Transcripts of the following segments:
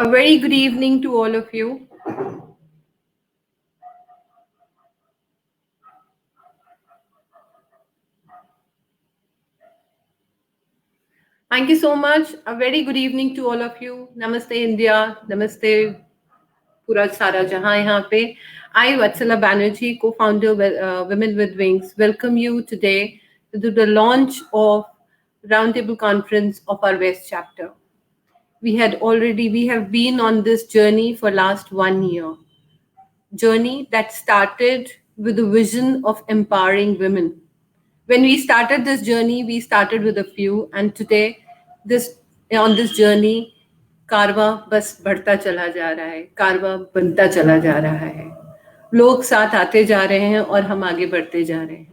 A very good evening to all of you. Thank you so much. A very good evening to all of you. Namaste India. Namaste पूरा सारा जहां यहाँ पे. I, Vatsala Banerjee, co-founder of Women with Wings, welcome you today to the launch of Roundtable Conference of our West chapter. We have been on this journey for last 1 year. Journey that started with the vision of empowering women. When we started this journey, we started with a few, and today, this on this journey, कारवा बस बढ़ता चला जा रहा है, कारवा बनता चला जा रहा है. लोग साथ आते जा रहे हैं और हम आगे बढ़ते जा रहे हैं.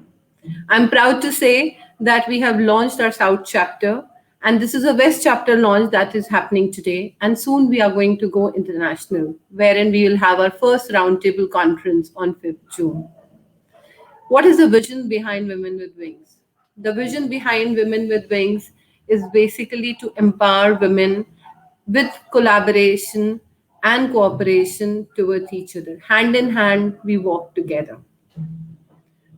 I'm proud to say that we have launched our South chapter, and this is a West chapter launch that is happening today. And soon we are going to go international, wherein we will have our first roundtable conference on 5th June. What is the vision behind Women with Wings? The vision behind Women with Wings is basically to empower women with collaboration and cooperation towards each other. Hand in hand, we walk together.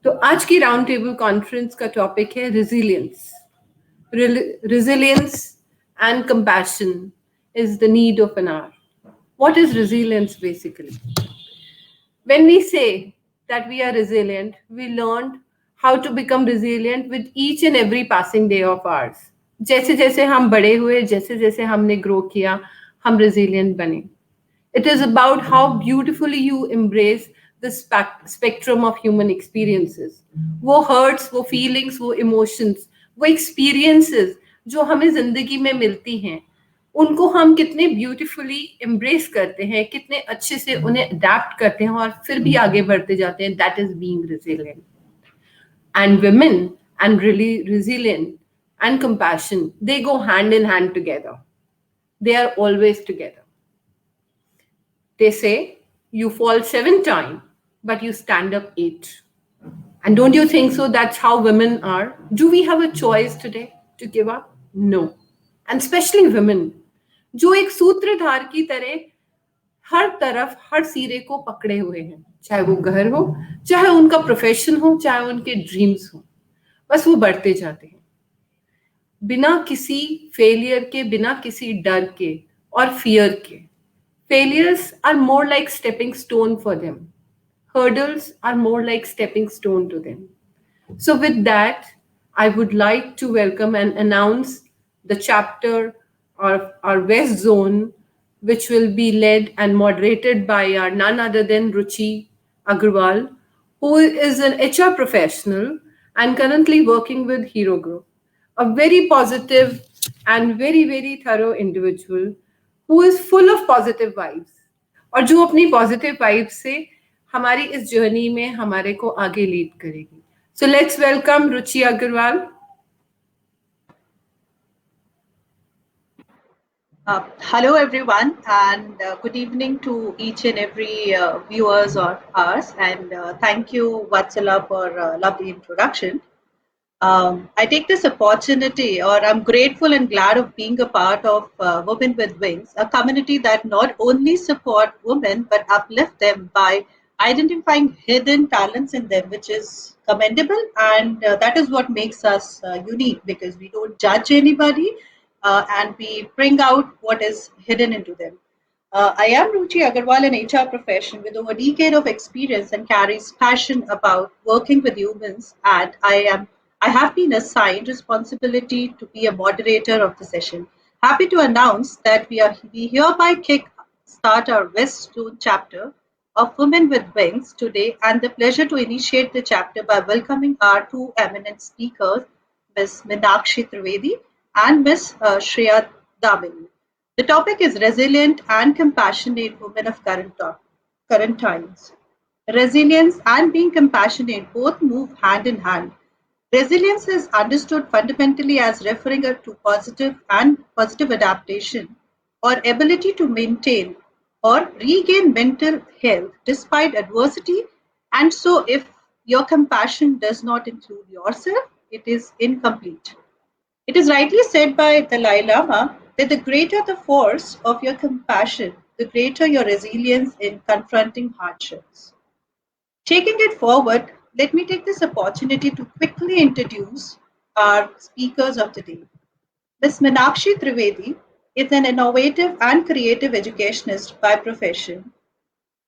तो आज की round table conference का topic है resilience. Resilience and compassion is the need of an hour. What is resilience basically? When we say that we are resilient, we learned how to become resilient with each and every passing day of ours. जैसे जैसे हम बड़े हुए, जैसे जैसे हमने grow किया, हम resilient बने. It is about how beautifully you embrace the spectrum of human experiences. वो hurts, वो feelings, वो emotions, वो experiences जो हमें जिंदगी में मिलती हैं, उनको हम कितने ब्यूटीफुली एम्ब्रेस करते हैं, कितने अच्छे से उन्हें अडेप्ट करते हैं और फिर भी आगे बढ़ते जाते हैं. That is being resilient. And women and really resilient and compassion, they go hand in hand together. They are always together. They say you fall 7 times, but you stand up 8. And don't you think so? That's how women are. Do we have a choice today to give up? No. And especially women, जो एक सूत्रधार की तरह हर तरफ हर सिरे को पकड़े हुए हैं, चाहे वो घर हो, चाहे उनका प्रोफेशन हो, चाहे उनके ड्रीम्स हो, बस वो बढ़ते जाते हैं बिना किसी फेलियर के, बिना किसी डर के और फियर के. Failures are more like stepping stone for them. Hurdles are more like stepping stone to them. So with that, I would like to welcome and announce the chapter of our West Zone, which will be led and moderated by our none other than Ruchi Agarwal, who is an HR professional and currently working with Hero Group, a very positive and very, very thorough individual who is full of positive vibes, और जो अपनी positive vibes से हमारी इस journey में हमारे को आगे lead करेगी. So let's welcome Ruchi Agarwal. Hello everyone, and good evening to each and every viewers or ours, and thank you Vatsala for a lovely introduction. I take this opportunity, or I'm grateful and glad of being a part of Women with Wings, a community that not only support women but uplift them by identifying hidden talents in them, which is commendable, and that is what makes us unique, because we don't judge anybody and we bring out what is hidden into them. I am Ruchi Agarwal, an HR professional with over a decade of experience and carries passion about working with humans, and I have been assigned responsibility to be a moderator of the session. Happy to announce that we hereby start our West Zone chapter of Women with Wings today, and the pleasure to initiate the chapter by welcoming our two eminent speakers, Ms. Meenakshi Trivedi and Ms. Shreya Damini. The topic is resilient and compassionate women of current times. Resilience and being compassionate both move hand in hand. Resilience is understood fundamentally as referring to positive adaptation or ability to maintain or regain mental health despite adversity. And so if your compassion does not include yourself, it is incomplete. It is rightly said by Dalai Lama, that the greater the force of your compassion, the greater your resilience in confronting hardships. Taking it forward, let me take this opportunity to quickly introduce our speakers of the day. Ms. Meenakshi Trivedi is an innovative and creative educationist by profession,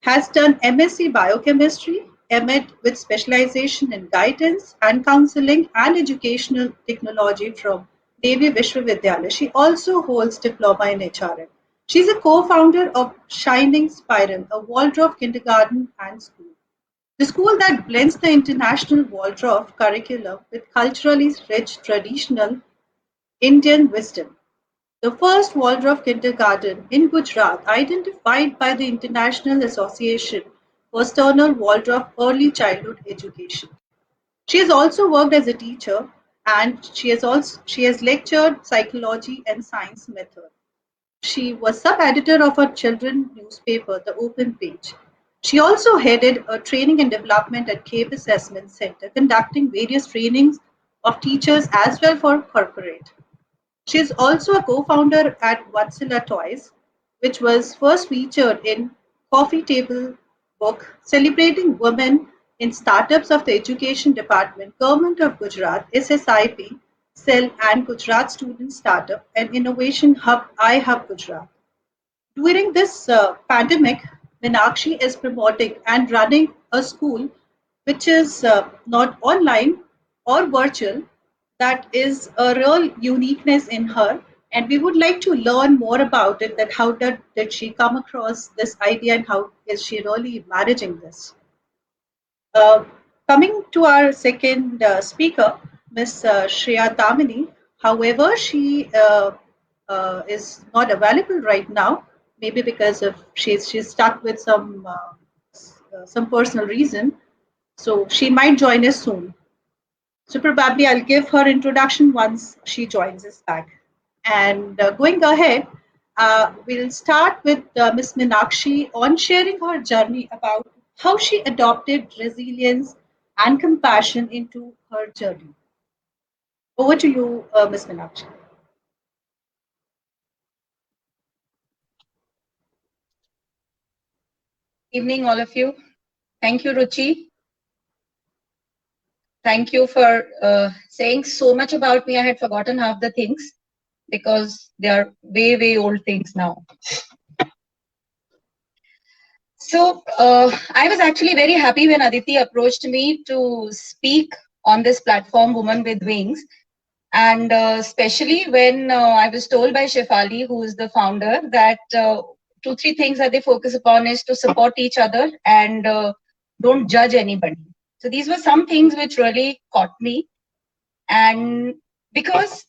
has done MSc Biochemistry, MD with specialization in guidance and counseling and educational technology from Devi Vishwavidyalaya. She also holds diploma in HRM. She's a co-founder of Shining Spiral, a Waldorf kindergarten and school. The school that blends the international Waldorf curriculum with culturally rich traditional Indian wisdom. The first Waldorf kindergarten in Gujarat, identified by the International Association for Sternal Waldorf Early Childhood Education. She has also worked as a teacher and she has lectured psychology and science method. She was sub-editor of her children's newspaper, The Open Page. She also headed a training and development at CAPE Assessment Center, conducting various trainings of teachers as well for corporate. She is also a co-founder at Vatsala Toys, which was first featured in Coffee Table book celebrating women in startups of the Education Department, Government of Gujarat, SSIP, Cell and Gujarat Student Startup and Innovation Hub, iHub Gujarat. During this pandemic, Meenakshi is promoting and running a school which is not online or virtual. That is a real uniqueness in her. And we would like to learn more about it, that how did she come across this idea and how is she really managing this. Uh, Coming to our second speaker, Ms. Shreya Damini. However, she is not available right now, maybe because of she's stuck with some personal reason. So she might join us soon. So probably I'll give her introduction once she joins us back. And going ahead, we'll start with Ms. Meenakshi on sharing her journey about how she adopted resilience and compassion into her journey. Over to you, Ms. Meenakshi. Evening, all of you. Thank you, Ruchi. Thank you for saying so much about me. I had forgotten half the things because they are way, way old things now. So I was actually very happy when Aditi approached me to speak on this platform, Women with Wings. And especially when I was told by Shefali, who is the founder, that 2-3 things that they focus upon is to support each other and don't judge anybody. So these were some things which really caught me. And because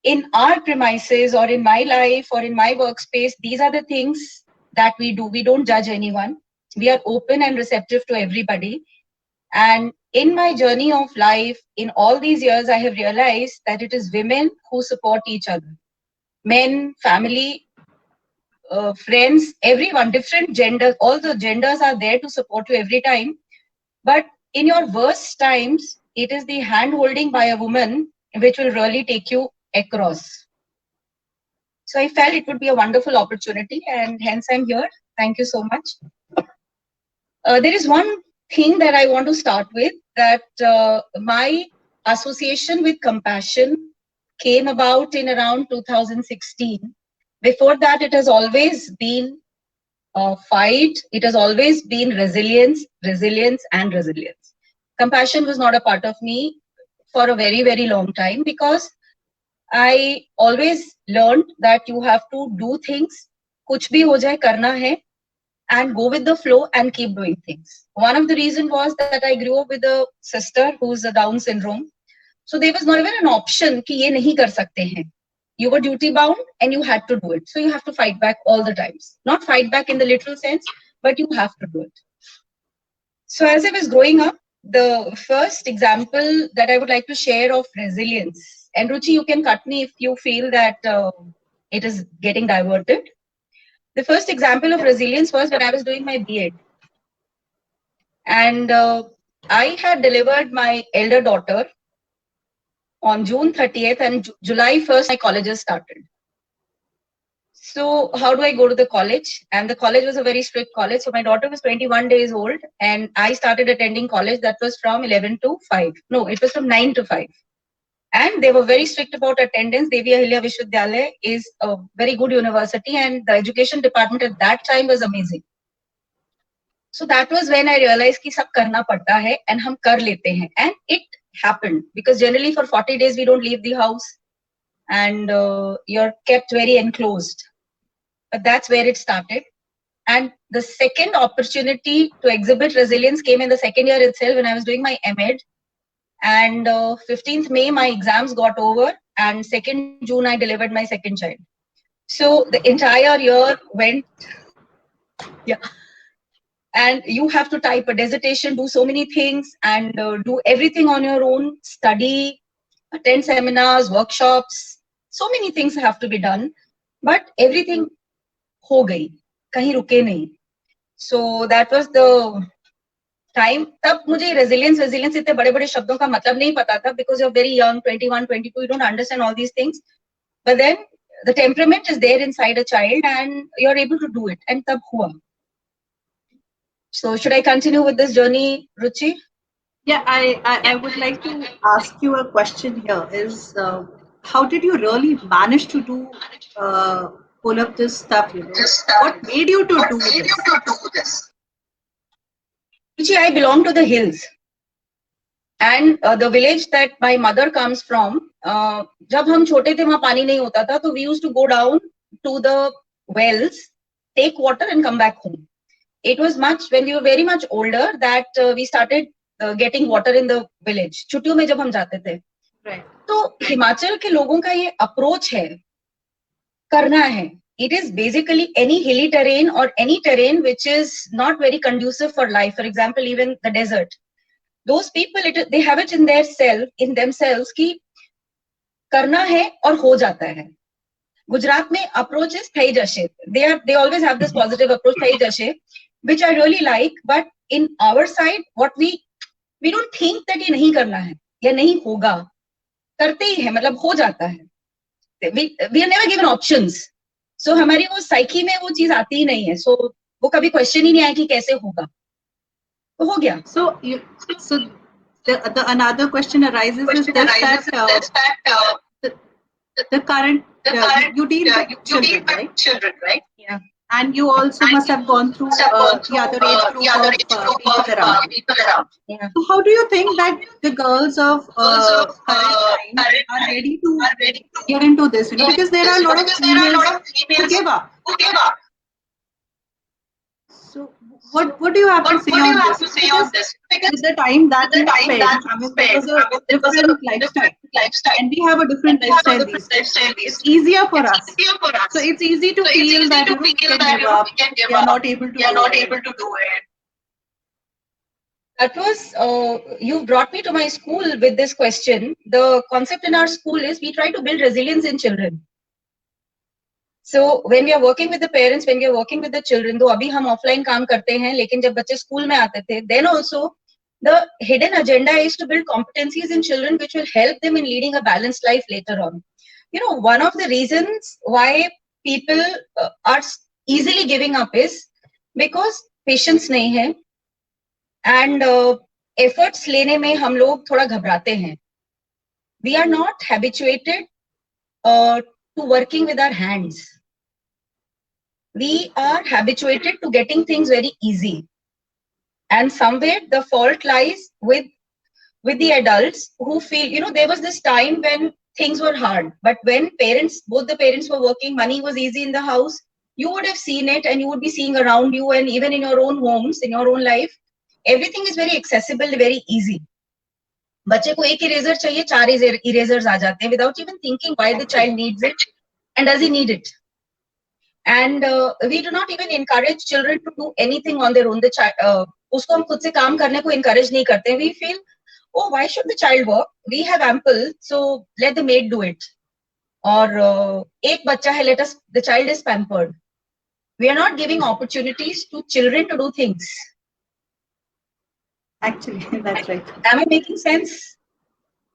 in our premises or in my life or in my workspace, these are the things that we do. We don't judge anyone. We are open and receptive to everybody. And in my journey of life, in all these years, I have realized that it is women who support each other. Men, family, friends, everyone, different genders, all the genders are there to support you every time. But in your worst times, it is the hand holding by a woman which will really take you across. So I felt it would be a wonderful opportunity, and hence I'm here. Thank you so much. There is one thing that I want to start with, that my association with compassion came about in around 2016. Before that, it has always been fight. It has always been resilience, resilience, and resilience. Compassion was not a part of me for a very, very long time because I always learned that you have to do things, kuch bhi ho jaye, karna hai, and go with the flow and keep doing things. One of the reasons was that I grew up with a sister who's a Down syndrome. So there was not even an option कि ये नहीं कर सकते हैं. You were duty bound and you had to do it. So you have to fight back all the times. Not fight back in the literal sense, but you have to do it. So as I was growing up, the first example that I would like to share of resilience, and Ruchi, you can cut me if you feel that it is getting diverted. The first example of resilience was when I was doing my B.Ed. And I had delivered my elder daughter on June 30th, and July 1st, my colleges started. So how do I go to the college? And the college was a very strict college. So my daughter was 21 days old and I started attending college that was from 11 to 5. No, it was from 9 to 5. And they were very strict about attendance. Devi Ahilya Vishwavidyalaya is a very good university and the education department at that time was amazing. So that was when I realized कि सब करना पड़ता है and हम कर लेते हैं. And it happened because generally for 40 days we don't leave the house and you're kept very enclosed. But that's where it started. And the second opportunity to exhibit resilience came in the second year itself when I was doing my MEd. And 15th May, my exams got over. And 2nd June, I delivered my second child. So the entire year went, yeah. And you have to type a dissertation, do so many things, and do everything on your own, study, attend seminars, workshops. So many things have to be done. But everything हो गई, कहीं रुके नहीं. So that was the time. तब मुझे resilience इतने बड़े-बड़े शब्दों का मतलब नहीं पता था because you're very young, 21, 22, you don't understand all these things. But then the temperament is there inside a child and you're able to do it. And तब हुआ. So should I continue with this journey, Ruchi? Yeah, I would like to ask you a question here. Is how did you really manage to do pull up this stuff? You know, what made you to do this? Ruchi, I belong to the hills, and the village that my mother comes from. जब हम छोटे थे वहाँ पानी नहीं होता था, तो we used to go down to the wells, take water, and come back home. It was much when we were very much older that we started getting water in the village. छुट्टियों में जब हम जाते थे. Right. तो हिमाचल के लोगों का ये अप्रोच है, करना है. It is basically any hilly terrain or any terrain which is not very conducive for life. For example, even the desert. Those people, they have it in themselves कि करना है और हो जाता है. गुजरात में approach is thai jashe. They always have this positive approach, thai jashe, which I really like. But in our side, what we don't think that ये नहीं करना है या नहीं होगा, करते ही है, मतलब हो जाता है. We are never given options. So हमारी वो साइकी में वो चीज आती ही नहीं है. So वो कभी क्वेश्चन ही नहीं आया कि कैसे होगा, तो हो गया. So the another question arises is that the current you deal with children, right? Yeah. And you also must have gone through the other age group of people around. Yeah. So how do you think that the girls of current time are ready to get into this? You know, because there are a lot of females who give up. So what do you have to say on this? Because with the time that you spent, I mean, it was a different lifestyle, and we have a different lifestyle these days. It's easier for us. So it's easy to feel that we can give up. We are not able to do it. That was, you brought me to my school with this question. The concept in our school is we try to build resilience in children. So when we are working with the parents, when we are working with the children, though अभी हम offline काम करते हैं, लेकिन जब बच्चे school में आते थे, then also the hidden agenda is to build competencies in children which will help them in leading a balanced life later on. You know, one of the reasons why people are easily giving up is because patience नहीं है and efforts लेने में हम लोग थोड़ा घबराते हैं. We are not habituated to working with our hands. We are habituated to getting things very easy. And somewhere the fault lies with the adults who feel, you know, there was this time when things were hard. But when both the parents were working, money was easy in the house, you would have seen it and you would be seeing around you and even in your own homes, in your own life, everything is very accessible, very easy. बच्चे को एक eraser चाहिए, 4 erasers आ जाते हैं without even thinking why the child needs it and does he need it. And we do not even encourage children to do anything on their own. The child, उसको हम खुद से काम करने को encourage नहीं करते. We feel, oh, why should the child work? We have ample, so let the maid do it. Or एक बच्चा है, the child is pampered. We are not giving opportunities to children to do things. Actually, that's right. Am I making sense?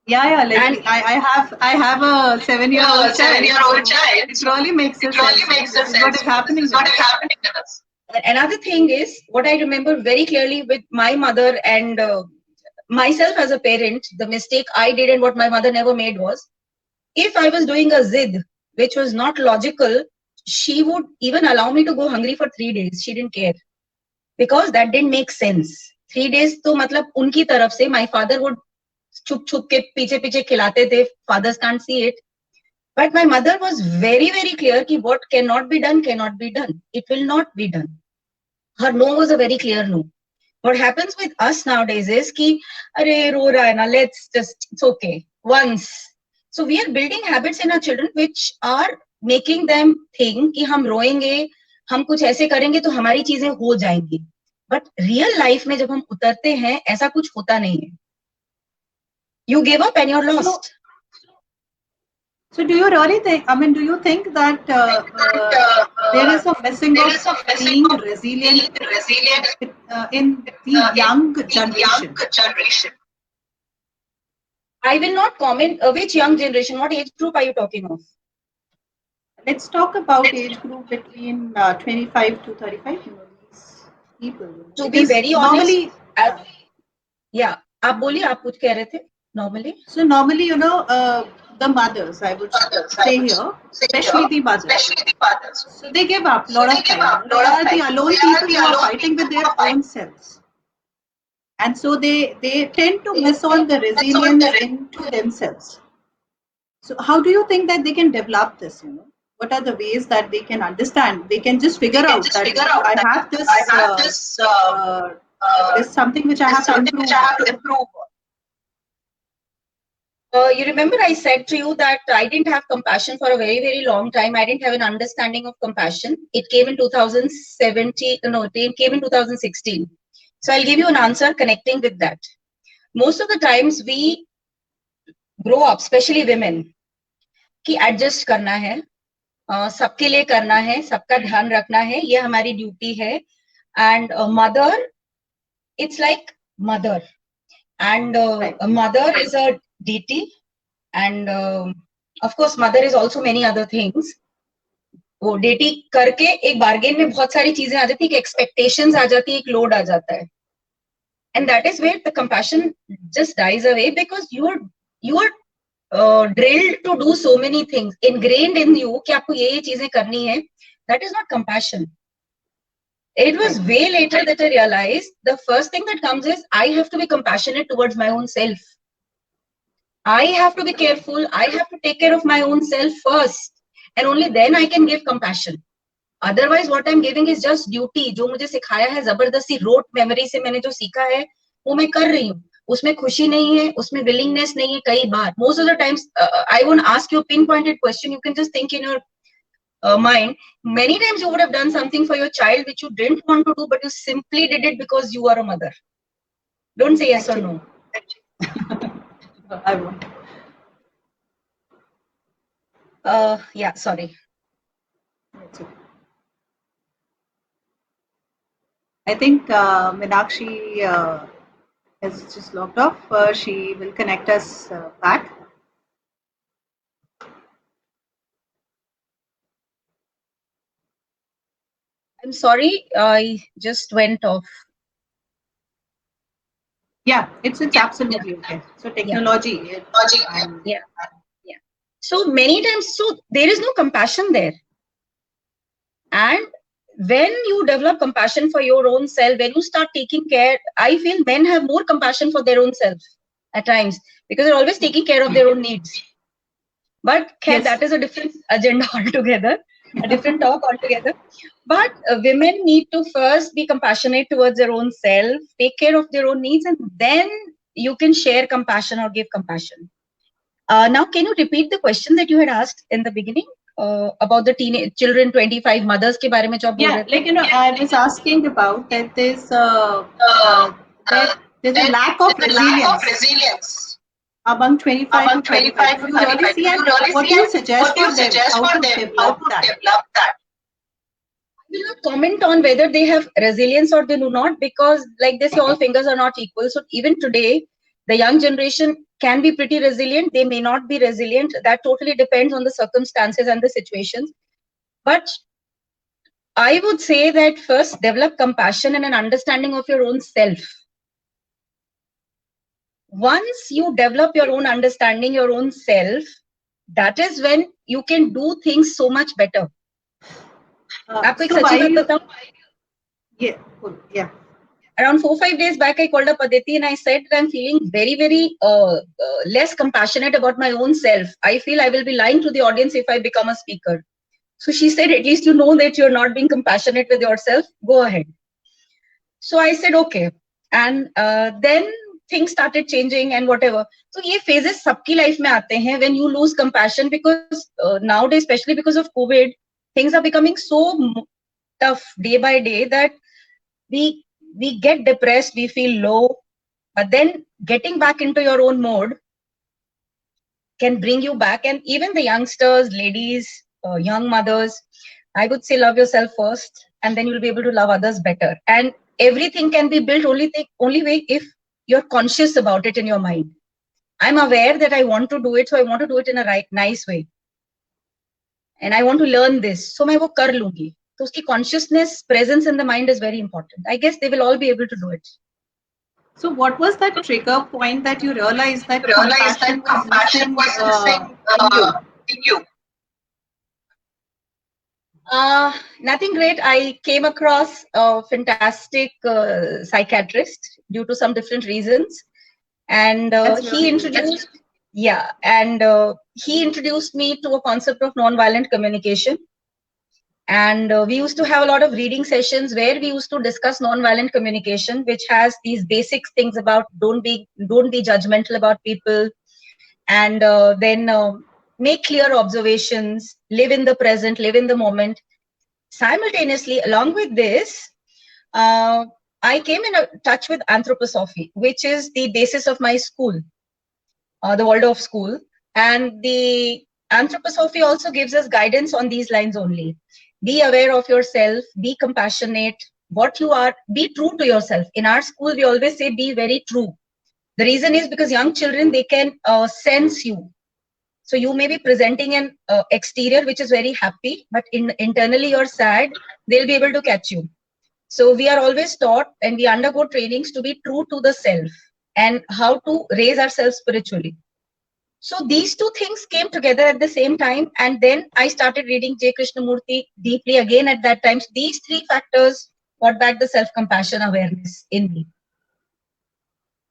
Yeah. Like And I have a 7-year-old child. child. It really makes sense. This is what is happening with us. happening with us. Another thing is what I remember very clearly with my mother and myself as a parent, the mistake I did and what my mother never made was, if I was doing a zid, which was not logical, she would even allow me to go hungry for 3 days. She didn't care. Because that didn't make sense. 3 days तो मतलब उनकी तरफ से my father would छुप छुप के पीछे पीछे खिलाते थे. Fathers can't see it. But my mother was very, very clear कि what cannot be done, cannot be done. It will not be done. Her no was a very clear no. What happens with us nowadays is कि अरे रो रहा है ना, let's just, it's okay, once. So we are building habits in our children which are making them think कि हम रोएंगे, हम कुछ ऐसे करेंगे तो हमारी चीजें हो जाएंगी. But real life में जब हम उतरते हैं ऐसा कुछ होता नहीं है. You give up and you're lost. So do you really think, do you think that there is a missing of being resilient in the young generation? I will not comment which young generation, what age group are you talking of? Let's talk about age group between 25 to 35, these people. To be very honest, yeah, आप बोलिए, आप कुछ कह रहे थे, normally? So normally, the mothers, I would say here, especially the mothers. So they give up a lot of time. They are the alone people who are fighting with their own selves. And so they tend to miss on the resilience into themselves. So how do you think that they can develop this, What are the ways that they can understand? They can just figure out that I have this, there's something which I have to improve. You remember I said to you that I didn't have compassion for a very, very long time. I didn't have an understanding of compassion. It came in 2017, no, it came in 2016. So I'll give you an answer connecting with that. Most of the times we grow up, especially women, कि adjust करना है, सबके लिए करना है, सबका ध्यान रखना है, ये हमारी duty है. And a mother, it's like mother. And a mother is a deity. And of course, mother is also many other things. वो deity करके एक bargain में बहुत सारी चीजें आ जाती है, एक expectations आ जाती है, एक load आ जाता है. And that is where the compassion just dies away because you are drilled to do so many things, ingrained in you कि आपको ये चीजें करनी है. That is not compassion. It was way later that I realized the first thing that comes is I have to be compassionate towards my own self. I have to be careful. I have to take care of my own self first. And only then I can give compassion. Otherwise, what I'm giving is just duty. जो मुझे सिखाया है जबरदस्ती rote memory से मैंने जो सीखा है वो मैं कर रही हूँ. उसमें खुशी नहीं है, उसमें willingness नहीं है कई बार. Most of the times, I won't ask you a pinpointed question. You can just think in your mind. Many times you would have done something for your child which you didn't want to do, but you simply did it because you are a mother. Don't say yes or no. I won't. Yeah, sorry. I think Meenakshi has just logged off. She will connect us back. I'm sorry, I just went off. Yeah, it's absolutely okay. So technology. Yeah. So many times, so there is no compassion there. And when you develop compassion for your own self, when you start taking care, I feel men have more compassion for their own self at times because they're always taking care of their own needs. But yes, that is a different agenda altogether, a different talk altogether. But women need to first be compassionate towards their own self, take care of their own needs, and then you can share compassion or give compassion. Now, can you repeat the question that you had asked in the beginning about the teenage children, 25 mothers के बारे में जो आप बोल रहे थे? Like I was asking about that there's a lack of resilience among 25 to 35. You really see, and what do you suggest for them how to develop that? I will not comment on whether they have resilience or they do not, because like they say, all fingers are not equal. So even today, The young generation can be pretty resilient. They may not be resilient. That totally depends on the circumstances and the situations. But I would say that first develop compassion and an understanding of your own self. Once you develop your own understanding, your own self, that is when you can do things so much better. आपको एक सच्ची बात बताऊं? Yeah. Around 4-5 days back, I called up Aditi and I said that I'm feeling very, very less compassionate about my own self. I feel I will be lying to the audience if I become a speaker. So she said, at least you know that you're not being compassionate with yourself. Go ahead. So I said, okay. And then things started changing and whatever. So ये phases सबकी life में आते हैं when you lose compassion, because nowadays, especially because of COVID, things are becoming so tough day by day that we get depressed, we feel low, but then getting back into your own mode can bring you back. And even the youngsters, ladies, young mothers, I would say love yourself first, and then you'll be able to love others better. And everything can be built only way if you're conscious about it in your mind. I'm aware that I want to do it, so I want to do it in a nice way. And I want to learn this, so मैं वो कर लूंगी. So uski consciousness, presence in the mind is very important. I guess they will all be able to do it. So what was that trigger point that you realized that compassion was missing in you? Nothing great. I came across a fantastic psychiatrist due to some different reasons, and he introduced me to a concept of non-violent communication. And we used to have a lot of reading sessions where we used to discuss non-violent communication, which has these basic things about don't be judgmental about people, and then make clear observations, live in the present, live in the moment. Simultaneously, along with this, I came in touch with anthroposophy, which is the basis of my school, the Waldorf School. And the anthroposophy also gives us guidance on these lines only. Be aware of yourself, be compassionate, what you are, be true to yourself. In our school, we always say be very true. The reason is because young children, they can sense you. So you may be presenting an exterior which is very happy, but internally you're sad, they'll be able to catch you. So we are always taught, and we undergo trainings to be true to the self and how to raise ourselves spiritually. So these two things came together at the same time, and then I started reading J. Krishnamurti deeply again at that time. So these three factors brought back the self-compassion awareness in me.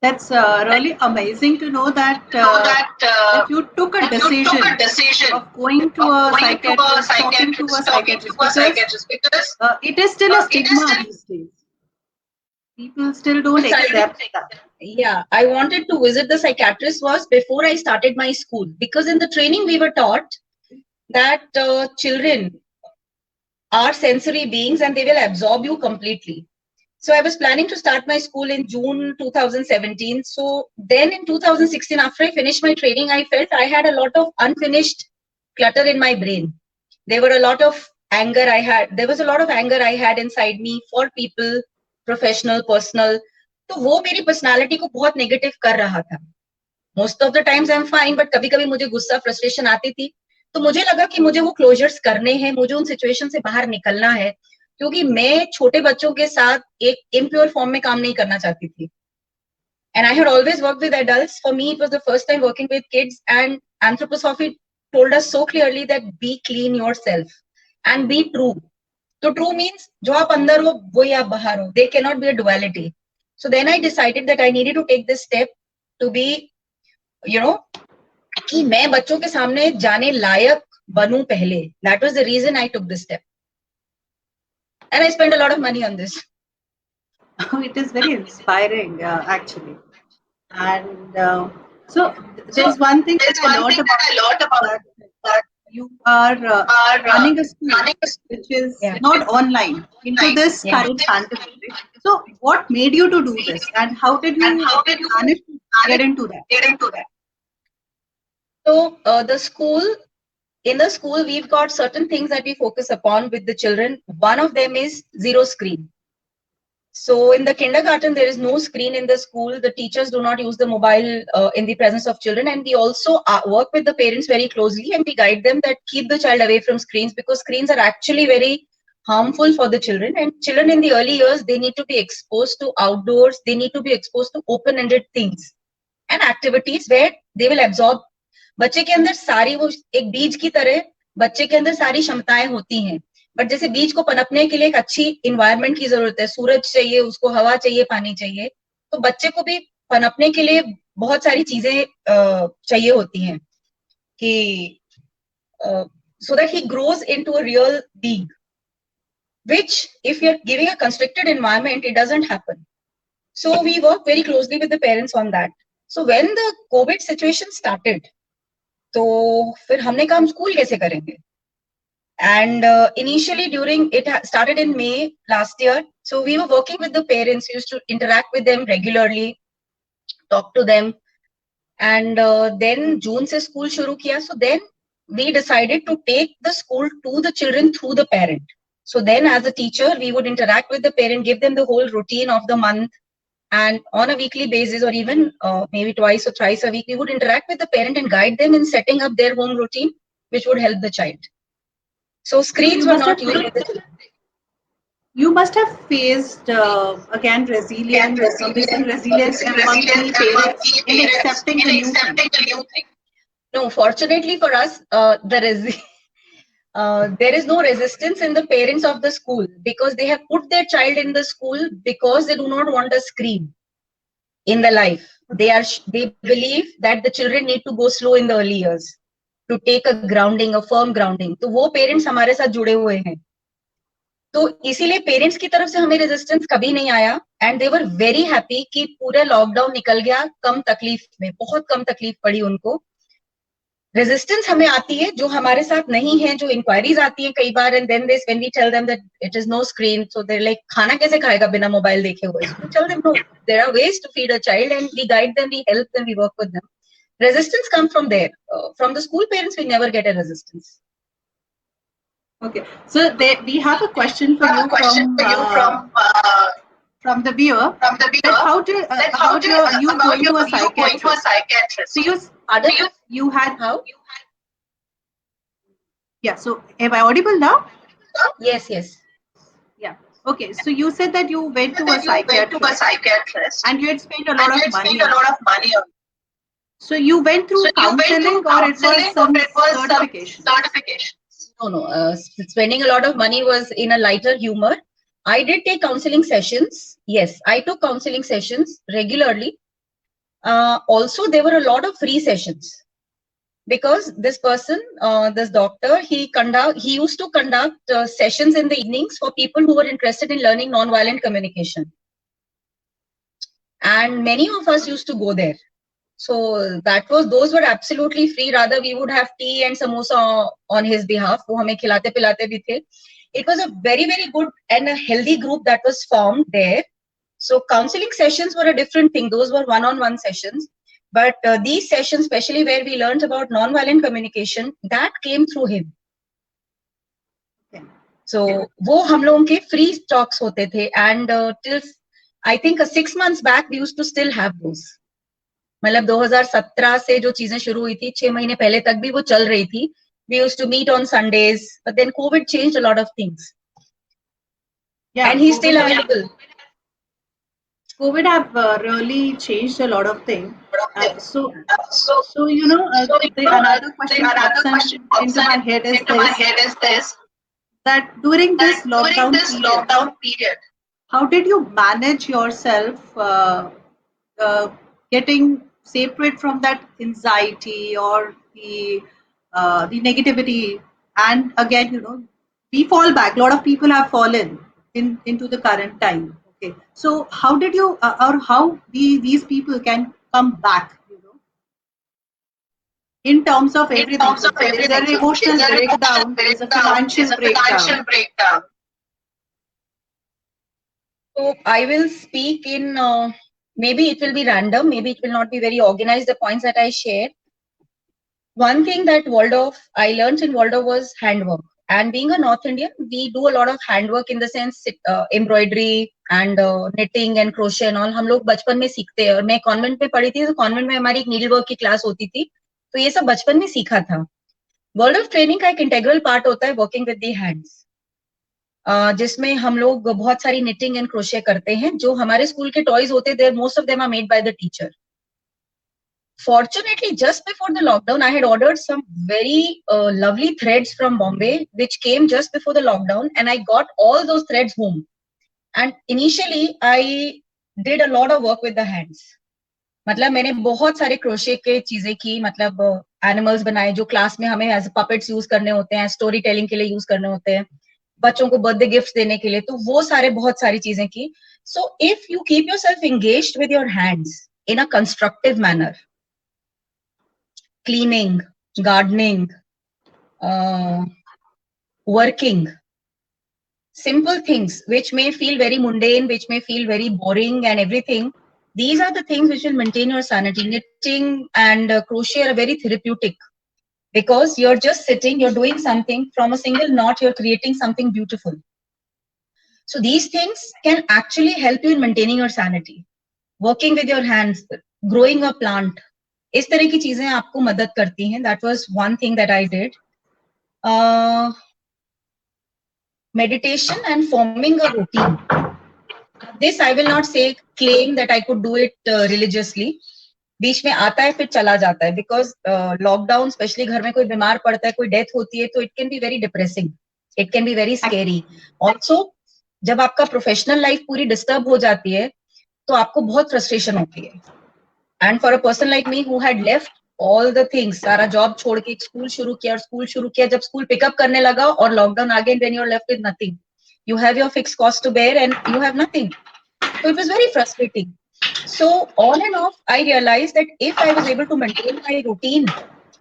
That's really amazing to know that, that you took a decision of going to a psychiatrist, talking to a psychiatrist, because it is still a stigma these days. People still don't accept that. Yeah, I wanted to visit the psychiatrist was before I started my school, because in the training we were taught that children are sensory beings and they will absorb you completely. So I was planning to start my school in June 2017. So then in 2016, after I finished my training, I felt I had a lot of unfinished clutter in my brain. There were a lot of anger I had. There was a lot of anger I had inside me for people, professional, personal. तो वो मेरी personality को बहुत negative कर रहा था. Most of the times I am fine, but कभी कभी मुझे गुस्सा, फ्रस्ट्रेशन आती थी. तो मुझे लगा कि मुझे वो क्लोजर्स करने हैं, मुझे उन सिचुएशन से बाहर निकलना है, क्योंकि मैं छोटे बच्चों के साथ एक इम्प्योर फॉर्म में काम नहीं करना चाहती थी. And I had always worked with adults. For me, it was the first time working with kids, and anthroposophy told us so clearly that be clean yourself and be true. So true means जो आप अंदर हो वही आप बाहर हो. There cannot be a duality. So then I decided that I needed to take this step to be, कि मैं बच्चों के सामने जाने लायक बनूं पहले. That was the reason I took this step. And I spent a lot of money on this. It is very inspiring, actually. And so there's one thing that I learned about that you are running a school which is not online into this current pandemic. So what made you to do this, and how did you manage to get into that? So in the school, we've got certain things that we focus upon with the children. One of them is zero screen. So in the kindergarten, there is no screen in the school. The teachers do not use the mobile in the presence of children. And we also work with the parents very closely, and we guide them that keep the child away from screens, because screens are actually very harmful for the children. And children in the early years, they need to be exposed to outdoors. They need to be exposed to open-ended things and activities where they will absorb. बच्चे के अंदर सारी वो एक बीज की तरह बच्चे के अंदर सारी क्षमताएं होती हैं, बट जैसे बीज को पनपने के लिए एक अच्छी इन्वायरमेंट की जरूरत है, सूरज चाहिए, उसको हवा चाहिए, पानी चाहिए, तो बच्चे को भी पनपने के लिए बहुत सारी चीजें चाहिए होती हैं कि so that he grows into a real being, which if you're giving a constricted environment, it doesn't happen. So we work very closely with the parents on that. So when the COVID situation started, तो फिर हमने कहा हम school कैसे करेंगे. And initially during it started in May last year. So we were working with the parents, we used to interact with them regularly, talk to them. And then June se school shuru kiya. So then we decided to take the school to the children through the parent. So then as a teacher, we would interact with the parent, give them the whole routine of the month. And on a weekly basis, or even maybe twice or thrice a week, we would interact with the parent and guide them in setting up their home routine, which would help the child. So screens were not used with the children. You must have faced again resilience among the parents in accepting the new thing. No, fortunately for us, there is no resistance in the parents of the school, because they have put their child in the school because they do not want a screen in the life. They believe that the children need to go slow in the early years to take a grounding, a firm grounding. तो वो parents हमारे साथ जुड़े हुए हैं. तो इसीलिए parents की तरफ से हमें रेजिस्टेंस कभी नहीं आया, and they were very happy कि पूरा लॉकडाउन निकल गया कम तकलीफ में, बहुत कम तकलीफ पड़ी उनको. रेजिस्टेंस हमें आती है जो हमारे साथ नहीं है, जो इंक्वायरीज आती है कई बार, and then this when we tell them that it is no screen, so they like खाना कैसे खाएगा बिना मोबाइल देखे हुए. We tell them no, there are ways to feed a child, and we guide them, we help them, we work with them. Resistance comes from there. From the school parents, we never get a resistance. Okay, so we have a question for you from the viewer. How do you go to a psychiatrist? So you had how? Yeah. So am I audible now? Yes. Yeah. Okay. So you said that you went to a psychiatrist and you had spent a lot of money on. So you went through counseling, or it was some certification? No. Spending a lot of money was in a lighter humor. I did take counseling sessions. Yes, I took counseling sessions regularly. Also, there were a lot of free sessions, because this person, this doctor, he used to conduct sessions in the evenings for people who were interested in learning non-violent communication. And many of us used to go there. So those were absolutely free. Rather, we would have tea and samosa on his behalf. वो हमें खिलाते पिलाते भी थे. It was a very, very good and a healthy group that was formed there. So counseling sessions were a different thing. Those were one-on-one sessions. But these sessions, especially where we learned about non-violent communication, that came through him. Okay. So वो हम लोगों के free talks होते थे. And till I think 6 months back, we used to still have those. मतलब 2017 से जो चीजें शुरू हुई थी, 6 महीने पहले तक भी वो चल रही थी. We used to meet on Sundays, but then COVID changed a lot of things. Yeah, and he's still available. COVID have really changed a lot of things. So you know, another question pops into my head is this: that during this lockdown period, how did you manage yourself getting separate from that anxiety or the negativity? And again, you know, we fall back. A lot of people have fallen into the current time. Okay, so how did you or how these people can come back, you know, in terms of everything? There is an emotional breakdown, there is a financial breakdown. So I will speak in maybe it will be random, maybe it will not be very organized, the points that I share. One thing that I learned in Waldorf was handwork. And being a North Indian, we do a lot of handwork in the sense embroidery and knitting and crochet and all. हम लोग बचपन में सीखते हैं. और मैं convent में पढ़ी थी, तो कॉन्वेंट में हमारी एक नीडल वर्क की क्लास होती थी, तो ये सब बचपन में सीखा था. वर्ल्ड ऑफ ट्रेनिंग का एक इंटेग्रल पार्ट होता है वर्किंग विद द हैंड्स, जिसमें हम लोग बहुत सारी निटिंग एंड क्रोशे करते हैं. जो हमारे स्कूल के टॉयज होते थे, most of them are made by the teacher. Fortunately, just before the lockdown, I had ordered some very lovely threads from Bombay, which came just before the lockdown, and I got all those threads home. And initially, I did a lot of work with the hands. मतलब मैंने बहुत सारे crochet के चीजें की, मतलब animals बनाए जो क्लास में हमें एज पपेट्स यूज करने होते हैं, स्टोरी टेलिंग के लिए यूज करने होते हैं, बच्चों को बर्थडे गिफ्ट देने के लिए, तो वो सारे बहुत सारी चीजें की. So if you keep yourself engaged with your hands in a constructive manner, cleaning, gardening, working, simple things which may feel very mundane, which may feel very boring and everything, these are the things which will maintain your sanity. Knitting and crochet are very therapeutic because you're just sitting, you're doing something, from a single knot you're creating something beautiful. So these things can actually help you in maintaining your sanity. Working with your hands, growing a plant, इस तरह की चीजें आपको मदद करती हैं. That was one thing that I did. Meditation and forming a routine. This I will not say claim that I could do it religiously. बीच में आता है फिर चला जाता है, because lockdown, especially घर में कोई बीमार पड़ता है, कोई death होती है, तो it can be very depressing. It can be very scary. Also, जब आपका professional life पूरी disturb हो जाती है, तो आपको बहुत frustration होती है. And for a person like me who had left all the things, सारा job छोड़ के स्कूल शुरू किया, और स्कूल शुरू किया जब स्कूल पिकअप करने लगा और लॉकडाउन आ गया, then you're left with nothing. You have your fixed cost to bear and you have nothing. So it was very frustrating. So on and off, I realized that if I was able to maintain my routine,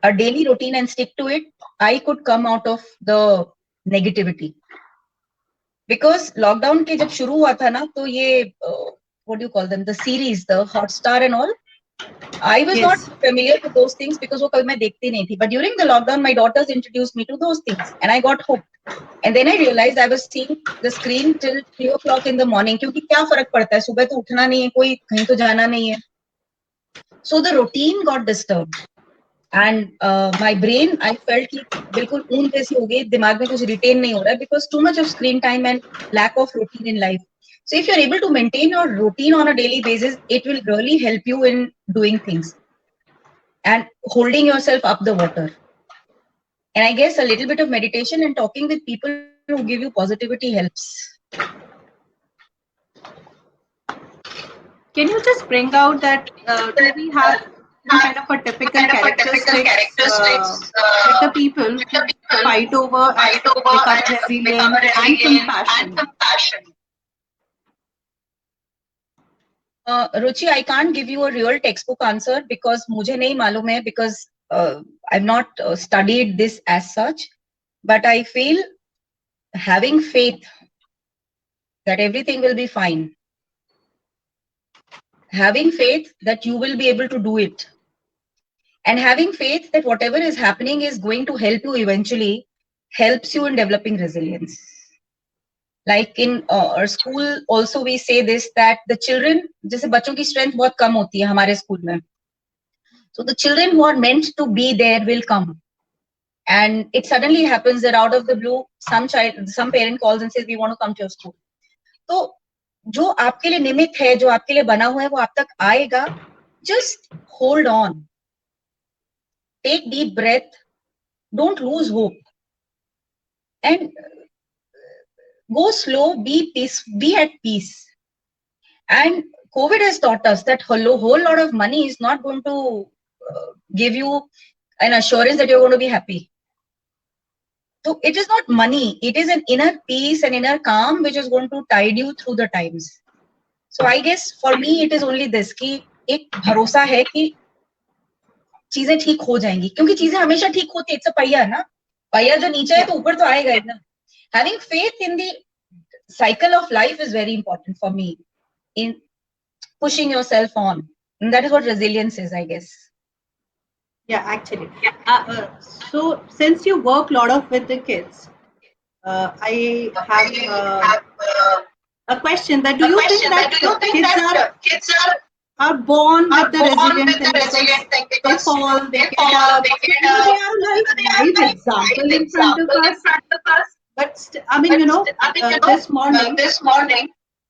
a daily routine, and stick to it, I could come out of the negativity. Because lockdown के जब शुरू हुआ था ना, तो ये what do you call them, the series, the Hotstar and all, I was not familiar with those things because वो कभी मैं देखती नहीं थी. But during the lockdown, my daughters introduced me to those things, and I got hooked. And then I realized I was seeing the screen till 3 o'clock in the morning. क्योंकि क्या फर्क पड़ता है, सुबह तो उठना नहीं है, कोई कहीं तो जाना नहीं है. So the routine got disturbed, and my brain, I felt कि बिल्कुल ऊन जैसी हो गई, दिमाग में कुछ retain नहीं हो रहा है, because too much of screen time and lack of routine in life. So if you're able to maintain your routine on a daily basis, it will really help you in doing things and holding yourself up the water. And I guess a little bit of meditation and talking with people who give you positivity helps. Can you just bring out that do we have kind of a typical characteristics with the people who fight over and become resilient and compassion? Ruchi, I can't give you a real textbook answer because मुझे नहीं मालूम है, because I've not studied this as such. But I feel having faith that everything will be fine, having faith that you will be able to do it, and having faith that whatever is happening is going to help you eventually, helps you in developing resilience. Like in our school also we say this, that the children, जैसे बच्चों की strength बहुत कम होती है हमारे school में, so the children who are meant to be there will come, and it suddenly happens that out of the blue some parent calls and says we want to come to your school. तो जो आपके लिए निमित्त है, जो आपके लिए बना हुआ है, वो आप तक आएगा. Just hold on, take deep breath, don't lose hope, and go slow, be at peace. And COVID has taught us that a whole lot of money is not going to give you an assurance that you're going to be happy. So it is not money, it is an inner peace and inner calm which is going to tide you through the times. So I guess for me it is only this, कि एक भरोसा है कि चीजें ठीक हो जाएंगी, क्योंकि चीजें हमेशा ठीक होती है. इट्स अ पहिया ना, पहिया जो नीचे है तो ऊपर तो आएगा ही ना. Having faith in the cycle of life is very important for me in pushing yourself on, and that is what resilience is, I guess. Yeah, actually. So since you work a lot with the kids, I have a question that do you think that kids are born with the resilient thing because they fall, they get up, they are like live example in front of us. But I mean, this morning,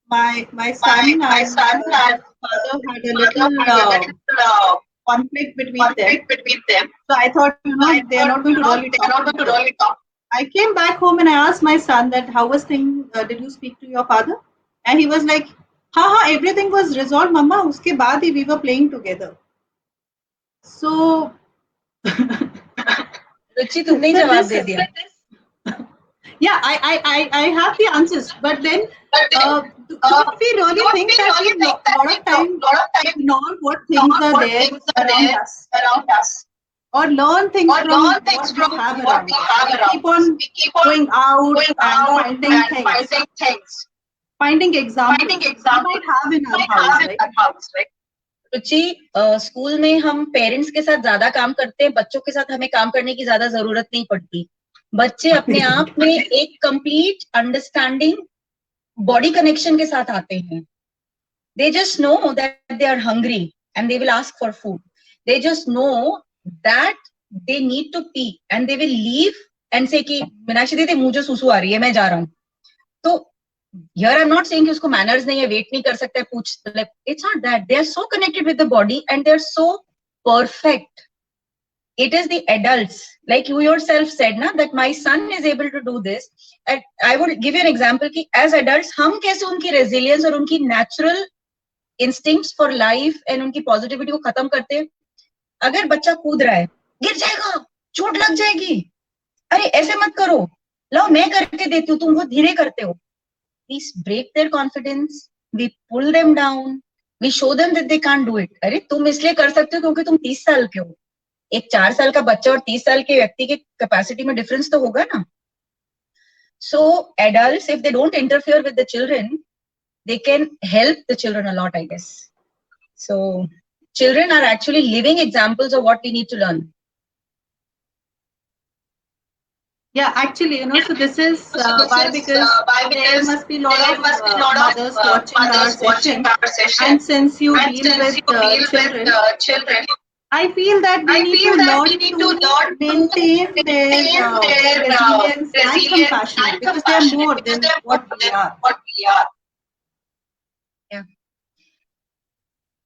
my son and his father had a little conflict between them. So I thought, they are not going to really talk. I came back home and I asked my son that how was thing? Did you speak to your father? And he was like, "Ha, everything was resolved, Mama. Uske baad hi we were playing together." So, रुचि तुमने ही जवाब दे दिया. Yeah, I have the answers, but then don't we really think that we lot of time ignore what things are there around us, or learn things from what we have around us? We keep on going out and finding things, finding examples we might have in our house, right? Ruchi, school में हम parents के साथ ज्यादा काम करते हैं, बच्चों के साथ हमें काम करने की ज्यादा जरूरत नहीं पड़ती. बच्चे अपने आप में एक कंप्लीट अंडरस्टैंडिंग बॉडी कनेक्शन के साथ आते हैं. They just know that they are hungry and they will ask for food. They just know that they need to pee and they will leave and say कि मीनाक्षी दीदी मुझे सुसु आ रही है, मैं जा रहा हूँ. तो here I'm not saying कि उसको manners नहीं है, वेट नहीं कर सकता है, पूछ, it's not that. They are so connected with the body and they are so perfect. It is the adults, like you yourself said ना, that my son is able to do this. And I would give you an example कि as adults हम कैसे उनकी resilience और उनकी natural instincts for life and उनकी positivity को खत्म करते हैं. अगर बच्चा कूद रहा है, गिर जाएगा, चोट लग जाएगी, अरे ऐसे मत करो, लो मैं करके देती हूँ, तुम बहुत धीरे करते हो. We break their confidence, we pull them down, we show them that they can't do it. अरे तुम इसलिए कर सकते हो क्योंकि तुम 30 साल के हो. एक 4 साल का बच्चा और 30 साल के व्यक्ति के कैपेसिटी में डिफरेंस तो होगा ना. So adults, if they don't interfere with the children, they can help the children a lot, I guess. So children are actually living examples of what we need to learn. Yeah, actually, so this is why, because there must be a lot of mothers watching our session, and since you deal with children, I feel that we need to learn to maintain their resilience and compassion, because they are more than what we are. Yeah.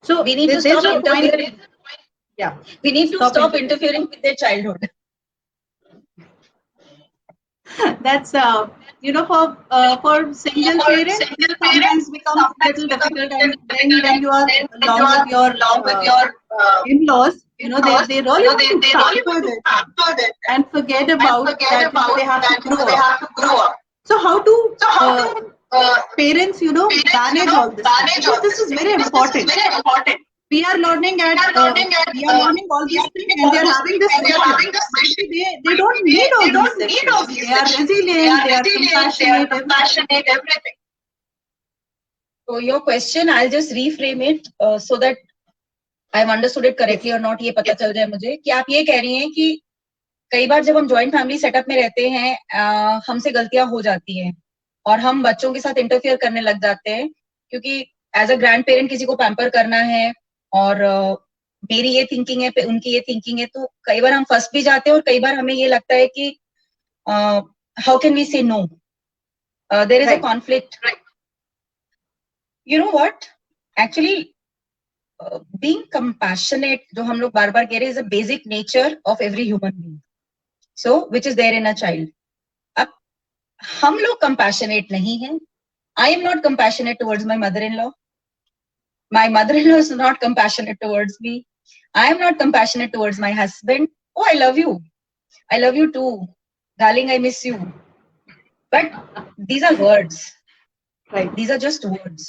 So we need to stop interfering. Yeah, we need to stop interfering with their childhood. That's for single parents, it sometimes becomes a little difficult, and then when you are along with your in-laws, they really transfer that and forget about that they have to grow up. So how do parents manage all this? Because this is very important. We are learning all these things, and they are having this mission. They don't need all these sessions. They are resilient, they are compassionate, everything. So your question, I'll just reframe it so that I've understood it correctly or not. ये पता चल जाए मुझे कि आप ये कह रही हैं कि कई बार जब हम जॉइंट फैमिली सेटअप में रहते हैं, हमसे गलतियां हो जाती हैं और हम बच्चों के साथ इंटरफियर करने लग जाते हैं, क्योंकि एज अ ग्रैंड पेरेंट किसी को पैम्पर करना है और मेरी ये थिंकिंग है, उनकी ये थिंकिंग है, तो कई बार हम फंस भी जाते हैं और कई बार हमें ये लगता है कि how can we say no, there is a conflict. You know what, actually being compassionate, जो हम लोग बार बार कह रहे हैं, is a basic nature of every human being, so which is there in a child. अब हम लोग कंपैशनेट नहीं हैं. I am not compassionate towards my mother in law. My mother-in-law is not compassionate towards me. I am not compassionate towards my husband. Oh, I love you. I love you too. Darling, I miss you. But these are words. Right. These are just words.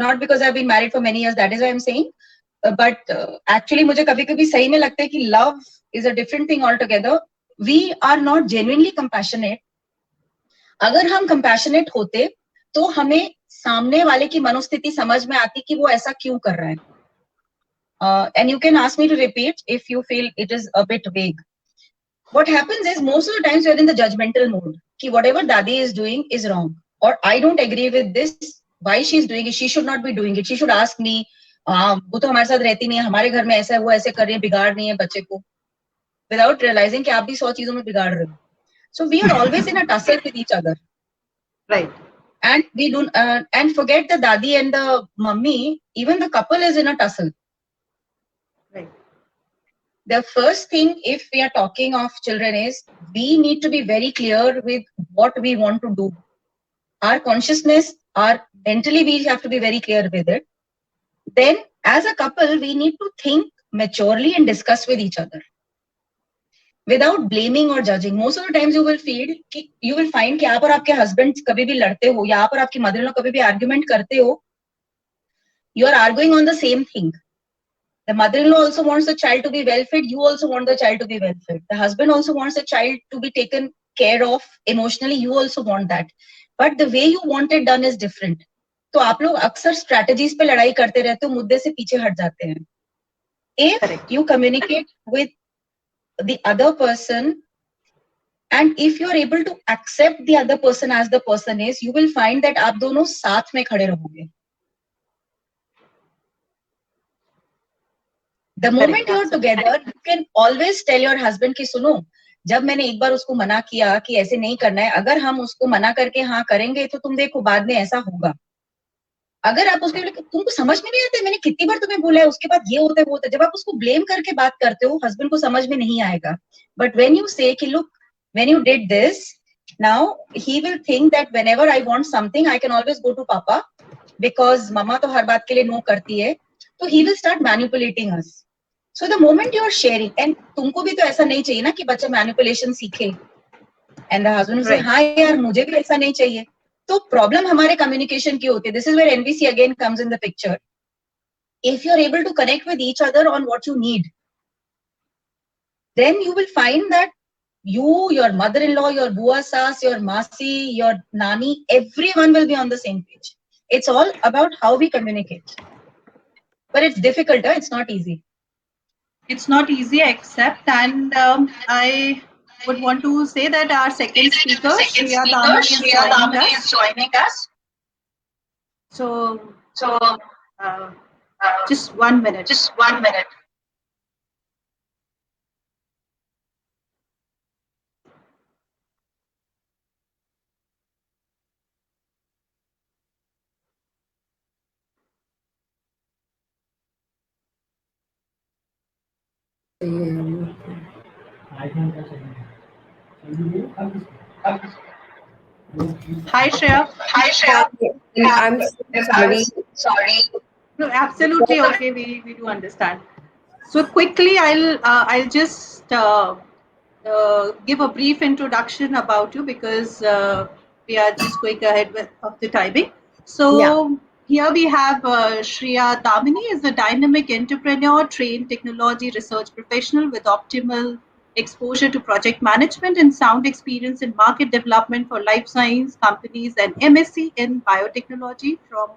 Not because I've been married for many years, that is why I'm saying. But actually, मुझे कभी-कभी सही में लगता है कि love is a different thing altogether. We are not genuinely compassionate. अगर हम compassionate होते, तो हमें सामने वाले की मनोस्थिति समझ में आती कि वो ऐसा क्यों कर रहा है. And you can ask me to repeat if you feel it is a bit vague. what happens is most of the times you're in the judgmental mode. Ki whatever Dadi is doing is wrong, or I don't agree with this. Why she's doing it? She should not be doing it. She should ask me. वो तो हमारे साथ रहती नहीं है, हमारे घर में ऐसा है, वो ऐसे कर रही है, बिगाड़ नहीं है बच्चे को, without realizing कि आप भी 100 चीजों में बिगाड़ रहे हो. So we are always in a tussle with each other. Right. And we do and forget the Dadi and the mummy. Even the couple is in a tussle. Right. The first thing, if we are talking of children, is we need to be very clear with what we want to do. Our consciousness, our mentally, we have to be very clear with it. Then, as a couple, we need to think maturely and discuss with each other without blaming or judging. Most of the times, you will find कि आप और आपके husband कभी भी लड़ते हो, या आप और आपकी mother-in-law कभी भी argument करते हो, you are arguing on the same thing. The mother-in-law also wants the child to be well fed. You also want the child to be well fed. The husband also wants the child to be taken care of emotionally. You also want that. But the way you want it done is different. तो आप लोग अक्सर strategies पे लड़ाई करते रहते हो, मुद्दे से पीछे हट जाते हैं. If you communicate with the other person, and if you are able to accept the other person as the person is, you will find that आप दोनों साथ में खड़े रहोगे. The moment you are together, you can always tell your husband कि सुनो, जब मैंने एक बार उसको मना किया कि ऐसे नहीं करना है, अगर हम उसको मना करके हाँ करेंगे तो तुम देखो बाद में ऐसा होगा. अगर आप उसके तुमको समझ में नहीं आता, मैंने कितनी बार तुम्हें बोला है, उसके बाद ये होता है वो होता है, जब आप उसको ब्लेम करके बात करते हो, हस्बैंड को समझ में नहीं आएगा. But when you say कि look, when you did this, now he will think that whenever I want something, I can always go to Papa because Mama तो हर बात के लिए no करती है. So he will start manipulating us. So the moment you are sharing, and तुमको भी तो ऐसा नहीं चाहिए ना कि बच्चा manipulation सीखे. And the husband will say, हाँ यार मुझे भी ऐसा नहीं चाहिए. तो problem हमारे communication की होती है. This is where NVC again comes in the picture. If you are able to connect with each other on what you need, then you will find that you, your mother-in-law, your bua sas, your masi, your nani, everyone will be on the same page. It's all about how we communicate. But it's difficult, it's not easy. It's not easy, except, and I would want to say that our second speaker, Shreya Damani, is joining us. So, just 1 minute. Just 1 minute. Hi, Shreya. Hi, Shreya. I'm sorry. No, absolutely okay. We do understand. So quickly, I'll just give a brief introduction about you because we are just going ahead of the timing. So here we have Shreya Damani is a dynamic entrepreneur, trained technology research professional with optimal exposure to project management and sound experience in market development for life science companies, and MSc in biotechnology from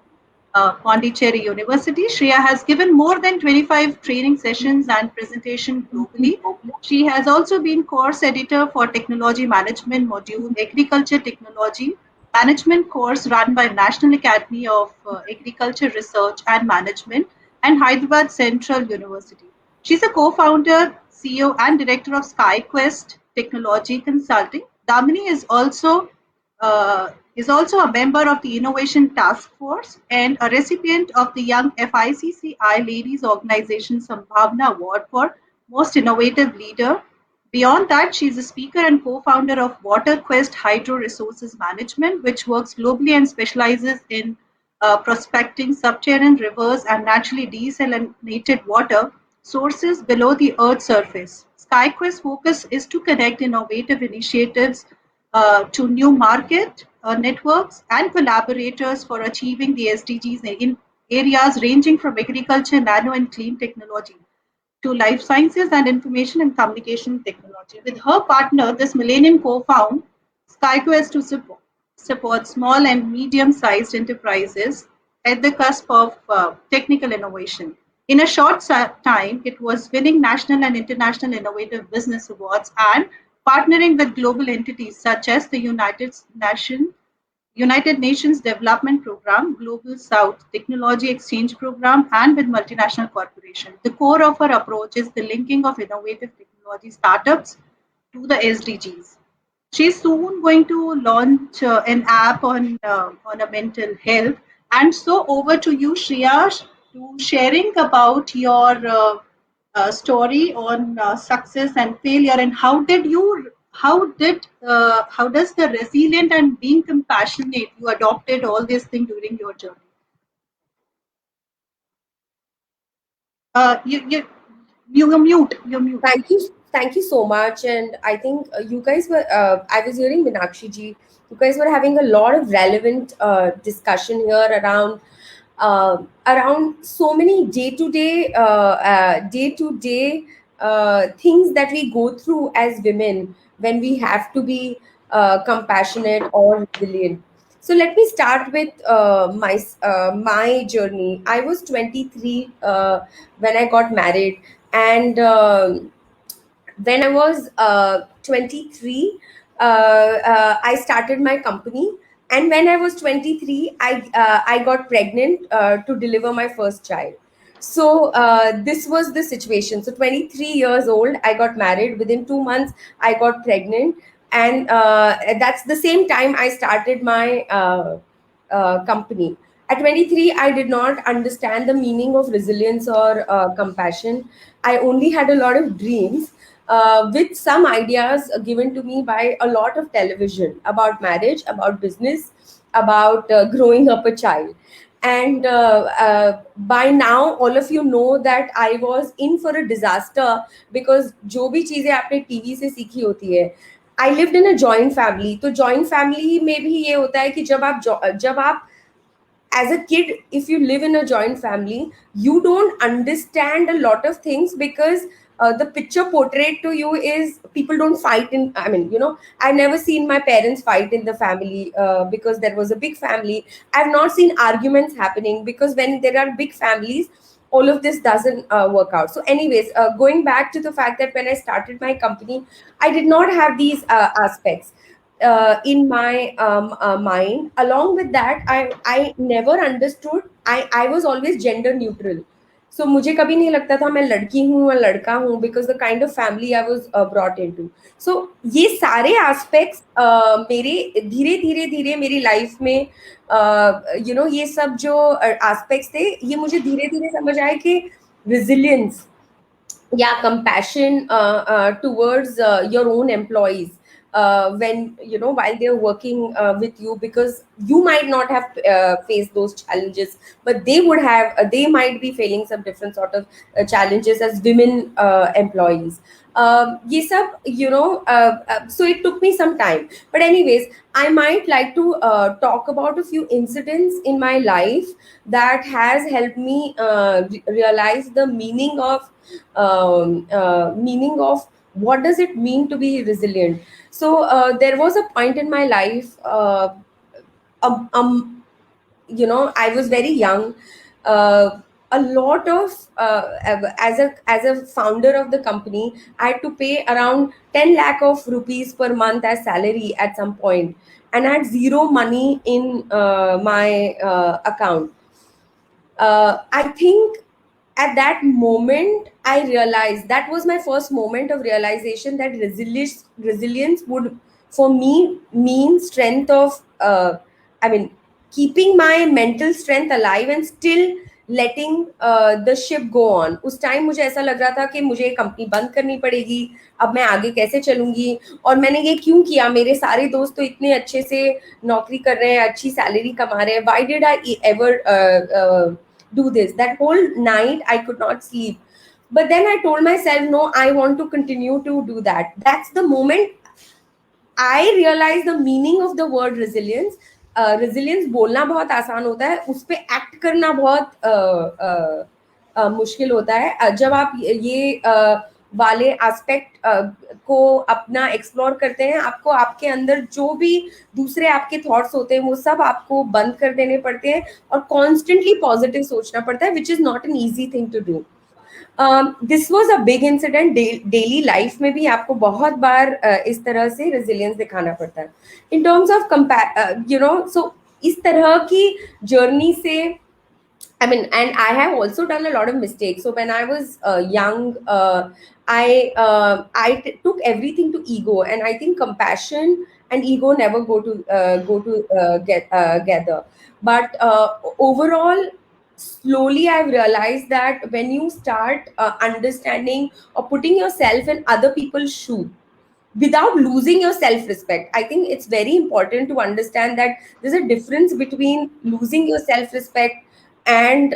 Pondicherry University. Shreya has given more than 25 training sessions and presentation globally. She has also been course editor for technology management module, agriculture technology management course run by National Academy of Agriculture Research and Management and Hyderabad Central University. She's a co-founder, CEO and director of SkyQuest Technology Consulting. Damani is also a member of the Innovation Task Force and a recipient of the Young FICCI Ladies Organization Sambhavna Award for Most Innovative Leader. Beyond that, she is a speaker and co-founder of WaterQuest Hydro Resources Management, which works globally and specializes in prospecting subterranean rivers and naturally desalinated water sources below the Earth's surface. SkyQuest's focus is to connect innovative initiatives to new market networks and collaborators for achieving the SDGs in areas ranging from agriculture, nano and clean technology to life sciences and information and communication technology. With her partner, this Millennium co-found SkyQuest to support small and medium-sized enterprises at the cusp of technical innovation. In a short time, it was winning national and international innovative business awards and partnering with global entities such as the United Nations Development Program, Global South Technology Exchange Program, and with multinational corporations. The core of our approach is the linking of innovative technology startups to the SDGs. She's soon going to launch an app on a mental health. And so over to you, Shreya, to sharing about your story on success and failure, and how does the resilient and being compassionate you adopted all these things during your journey. You're mute. You're mute. Thank you so much. And I think you guys were. I was hearing Meenakshi ji. You guys were having a lot of relevant discussion here around so many day to day things that we go through as women when we have to be compassionate or resilient. So let me start with my journey. I was 23 when I got married, and when I was 23, I started my company. And when I was 23, I got pregnant to deliver my first child. So this was the situation. So 23 years old, I got married. Within 2 months, I got pregnant. And that's the same time I started my company. At 23, I did not understand the meaning of resilience or compassion. I only had a lot of dreams with some ideas given to me by a lot of television about marriage, about business, about growing up a child. And by now, all of you know that I was in for a disaster, because जो भी चीजें आपने TV से सीखी होती है. I lived in a joint family. तो joint family में भी ये होता है कि जब आप as a kid, if you live in a joint family, you don't understand a lot of things, because the picture portrayed to you is people don't fight in, I mean, I've never seen my parents fight in the family, because there was a big family. I've not seen arguments happening, because when there are big families, all of this doesn't work out. So anyways, going back to the fact that when I started my company, I did not have these aspects in my mind. Along with that, I never understood. I was always gender neutral. So मुझे कभी नहीं लगता था मैं लड़की हूँ या लड़का हूँ, because the kind of family I was brought into. So ये सारे aspects मेरे धीरे धीरे धीरे मेरी लाइफ में ये सब जो aspects थे, ये मुझे धीरे धीरे समझ आए कि resilience, yeah, compassion towards your own employees, when while they're working with you, because you might not have faced those challenges, but they might be facing some different sort of challenges as women employees. Ye sab, so it took me some time, but anyways, I might like to talk about a few incidents in my life that has helped me realize the meaning of what does it mean to be resilient. So there was a point in my life, I was very young. A lot of as a founder of the company, I had to pay around 10 lakh of rupees per month as salary at some point, and I had zero money in my account. I think at that moment I realized, that was my first moment of realization, that resilience would for me mean strength of keeping my mental strength alive and still letting the ship go on. उस time मुझे ऐसा लग रहा था कि मुझे company बंद करनी पड़ेगी, अब मैं आगे कैसे चलूंगी, और मैंने ये क्यों किया, मेरे सारे दोस्त तो इतने अच्छे से नौकरी कर रहे हैं, अच्छी सैलरी कमा रहे हैं, why did I ever do this? That whole night I could not sleep, but then I told myself, no, I want to continue to do that. That's the moment I realized the meaning of the word resilience. Resilience बोलना बहुत आसान होता है, उस पे act करना बहुत मुश्किल होता है. जब आप ये वाले एस्पेक्ट को अपना एक्सप्लोर करते हैं, आपको आपके अंदर जो भी दूसरे आपके थॉट्स होते हैं वो सब आपको बंद कर देने पड़ते हैं और कॉन्स्टेंटली पॉजिटिव सोचना पड़ता है, which is not an easy thing to do. This was a big incident. Daily life में भी आपको बहुत बार इस तरह से रेजिलियंस दिखाना पड़ता है इन टर्म्स ऑफ सो इस तरह की जर्नी से. I mean, and I have also done a lot of mistakes. So when I was young, I took everything to ego, and I think compassion and ego never get together. But overall, slowly I've realized that when you start understanding or putting yourself in other people's shoe without losing your self respect, I think it's very important to understand that there's a difference between losing your self respect and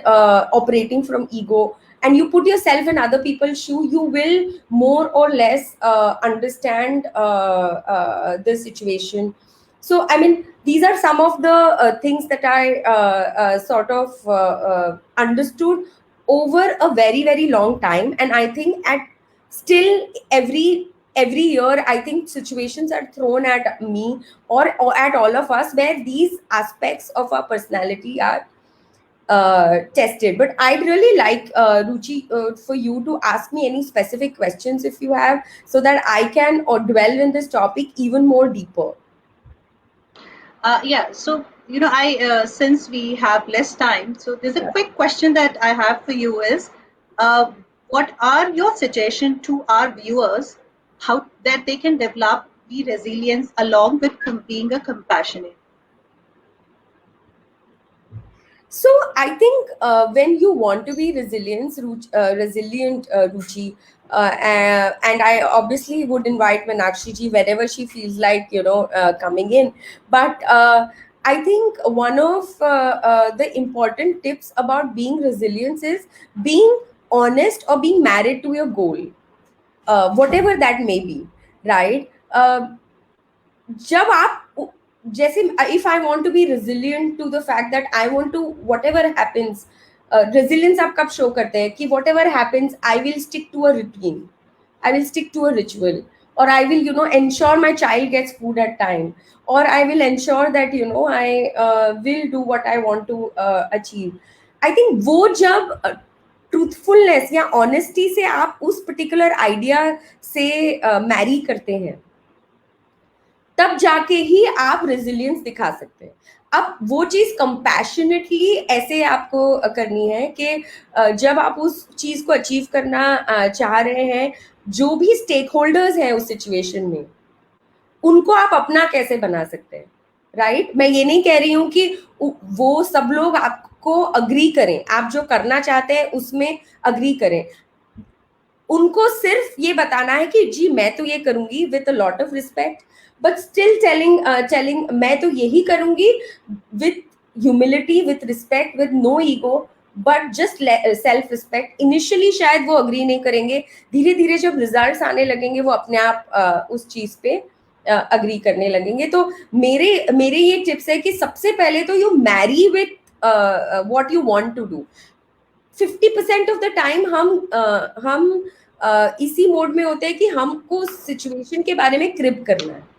operating from ego. And you put yourself in other people's shoe, you will more or less understand the situation. So I mean, these are some of the things that I sort of understood over a very very long time. And I think at still every year I think situations are thrown at me, or at all of us, where these aspects of our personality are tested. But I'd really like, Ruchi, for you to ask me any specific questions if you have, so that I can or dwell in this topic even more deeper. Yeah, so I since we have less time, so there's a quick question that I have for you is, uh, what are your suggestions to our viewers how that they can develop the resilience along with being a compassionate? So I think when you want to be resilient, Ruchi, and I obviously would invite Meenakshi ji wherever she feels like coming in. But I think one of the important tips about being resilient is being honest or being married to your goal, whatever that may be, right? जब आप जैसे if I want to be resilient to the fact that I want to whatever happens, resilience आप कब show करते हैं कि whatever happens I will stick to a routine, I will stick to a ritual, or I will ensure my child gets food at time, or I will ensure that I will do what I want to achieve. I think वो जब truthfulness या honesty से आप उस particular idea से marry करते हैं, तब जाके ही आप रेजिलियंस दिखा सकते हैं. अब वो चीज कंपैशनेटली ऐसे आपको करनी है कि जब आप उस चीज को अचीव करना चाह रहे हैं, जो भी स्टेक होल्डर्स हैं उस सिचुएशन में, उनको आप अपना कैसे बना सकते हैं, राइट? मैं ये नहीं कह रही हूँ कि वो सब लोग आपको अग्री करें, आप जो करना चाहते हैं उसमें अग्री करें. उनको सिर्फ ये बताना है कि जी मैं तो ये करूंगी with a lot of respect, but still telling मैं तो यही करूंगी with humility, with respect, with no ego, but just self respect. Initially शायद वो अग्री नहीं करेंगे, धीरे धीरे जब रिजल्ट्स आने लगेंगे वो अपने आप उस चीज पे अग्री करने लगेंगे. तो मेरे ये टिप्स है कि सबसे पहले तो you marry with what you want to do. 50% of the time हम इसी मोड में होते हैं कि हमको सिचुएशन के बारे में क्रिप करना है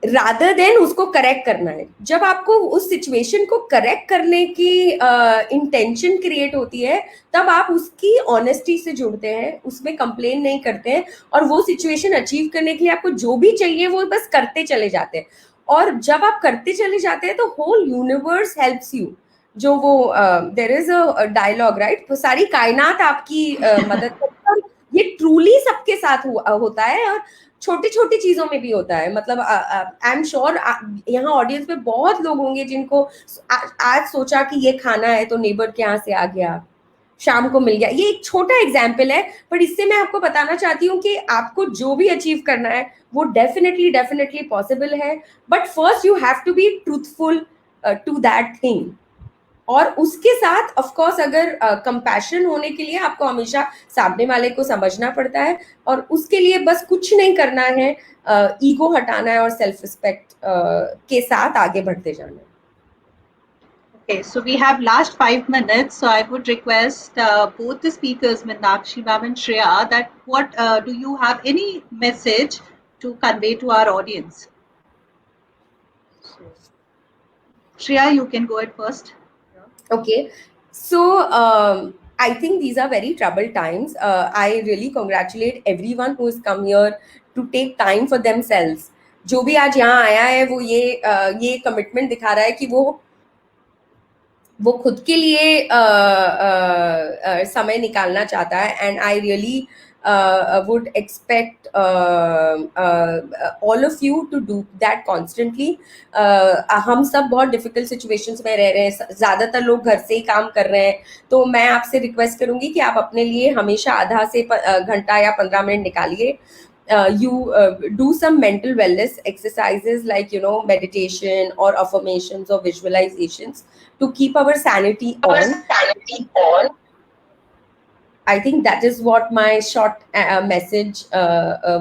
रादर देन उसको करेक्ट करना है. जब आपको उस सिचुएशन को करेक्ट करने की इंटेंशन क्रिएट होती है, तब आप उसकी ऑनेस्टी से जुड़ते हैं, उसमें कंप्लेन नहीं करते हैं, और वो सिचुएशन अचीव करने के लिए आपको जो भी चाहिए वो बस करते चले जाते हैं. और जब आप करते चले जाते हैं तो होल यूनिवर्स हेल्प्स यू. जो वो there is a dialogue, right? तो सारी कायनात आपकी मदद करती है. ये ट्रूली सबके साथ होता है, और छोटी छोटी चीजों में भी होता है. मतलब आई एम श्योर यहाँ ऑडियंस में बहुत लोग होंगे जिनको आज सोचा कि ये खाना है तो नेबर के यहाँ से आ गया, शाम को मिल गया. ये एक छोटा एग्जाम्पल है, पर इससे मैं आपको बताना चाहती हूँ कि आपको जो भी अचीव करना है वो डेफिनेटली पॉसिबल है. But first you have to be truthful to that thing. और उसके साथ ऑफ कोर्स अगर कंपैशन होने के लिए आपको हमेशा सामने वाले को समझना पड़ता है, और उसके लिए बस कुछ नहीं करना है, ईगो हटाना है और सेल्फ रिस्पेक्ट के साथ आगे बढ़ते जाना है. Okay, so we have last 5 minutes, so I would request both the speakers, Meenakshi ma'am and Shreya, that what do you have any message to convey to our audience? Shreya, you can go ahead first. Okay, so I think these are very troubled times. I really congratulate everyone who has come here to take time for themselves. जो भी आज यहाँ आया है वो ये commitment दिखा रहा है कि वो खुद के लिए समय निकालना चाहता है, and I really would expect all of you to do that constantly. हम सब बहुत डिफिकल्ट सिचुएशंस में रह रहे हैं, ज़्यादातर लोग घर से ही काम कर रहे हैं, तो मैं आपसे रिक्वेस्ट करूंगी कि आप अपने लिए हमेशा आधा से घंटा या 15 मिनट निकालिए. You do some mental wellness exercises like meditation or affirmations or visualizations to keep our sanity on. I think that is what my short message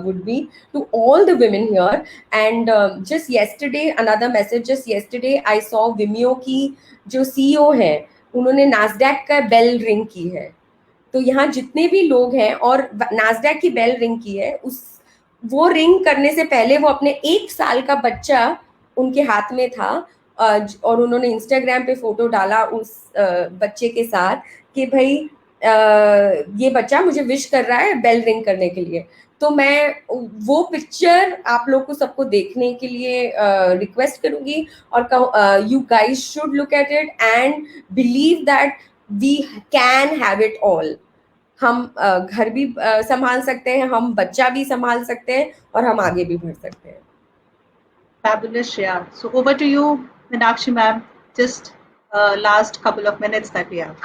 would be to all the women here. And just yesterday, another message. Just yesterday, I saw Vimeo की जो CEO है, उन्होंने Nasdaq का bell ring की है. तो यहाँ जितने भी लोग हैं और नास्डैक की बेल रिंग की है, वो रिंग करने से पहले वो अपने 1 साल का बच्चा उनके हाथ में था, और उन्होंने इंस्टाग्राम पे फोटो डाला उस बच्चे के साथ कि भाई ये बच्चा मुझे विश कर रहा है बेल रिंग करने के लिए. तो मैं वो पिक्चर आप लोग को सबको देखने के लिए रिक्वेस्ट करूंगी और you guys should look at it and believe that we can have it all. हम घर भी संभाल सकते हैं, हम बच्चा भी संभाल सकते हैं, और हम आगे भी बढ़ सकते हैं. Fabulous, Shreya. So over to you, Meenakshi ma'am. Just last couple of minutes that we have.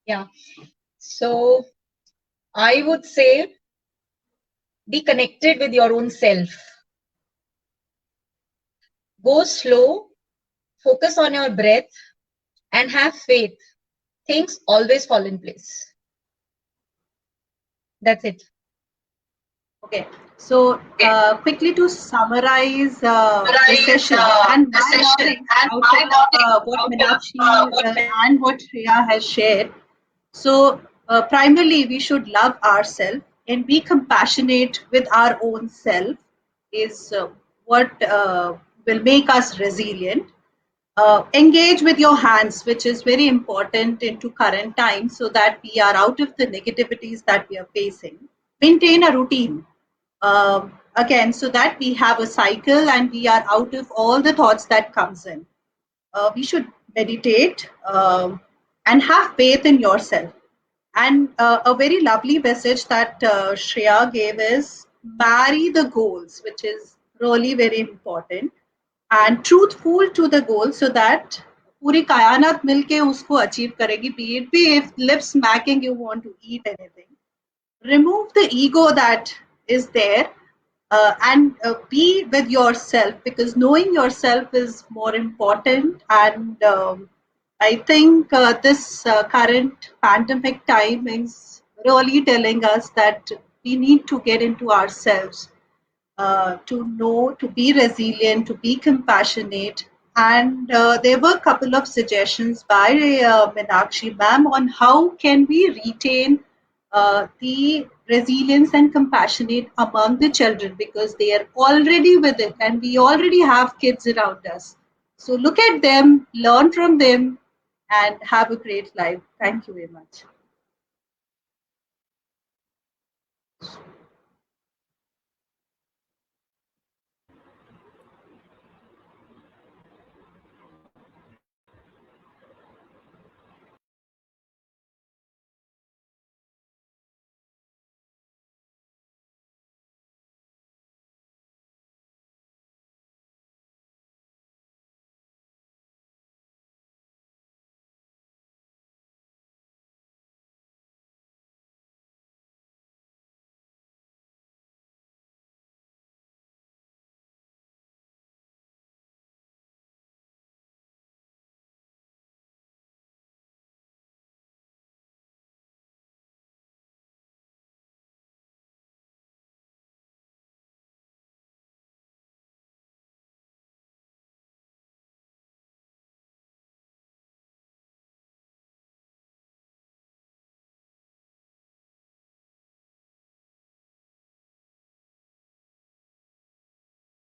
Yeah. So I would say be connected with your own self. Go slow, focus on your breath, and have faith. Things always fall in place. That's it. Okay. So quickly to summarize the session and my learning out of what Meenakshi and what Shreya has shared. So primarily we should love ourselves and be compassionate with our own self is what will make us resilient. Engage with your hands, which is very important into current times so that we are out of the negativities that we are facing. Maintain a routine. Again, so that we have a cycle and we are out of all the thoughts that comes in. We should meditate and have faith in yourself. And a very lovely message that Shreya gave is marry the goals, which is really very important, and truthful to the goal so that पूरी कायनात मिलके उसको achieve करेगी. Be it be if lip smacking you want to eat anything. Remove the ego that is there and be with yourself, because knowing yourself is more important. And I think this current pandemic time is really telling us that we need to get into ourselves to know, to be resilient, to be compassionate. And there were a couple of suggestions by Meenakshi ma'am on how can we retain the resilience and compassionate among the children, because they are already with it and we already have kids around us. So look at them, learn from them, and have a great life. Thank you very much.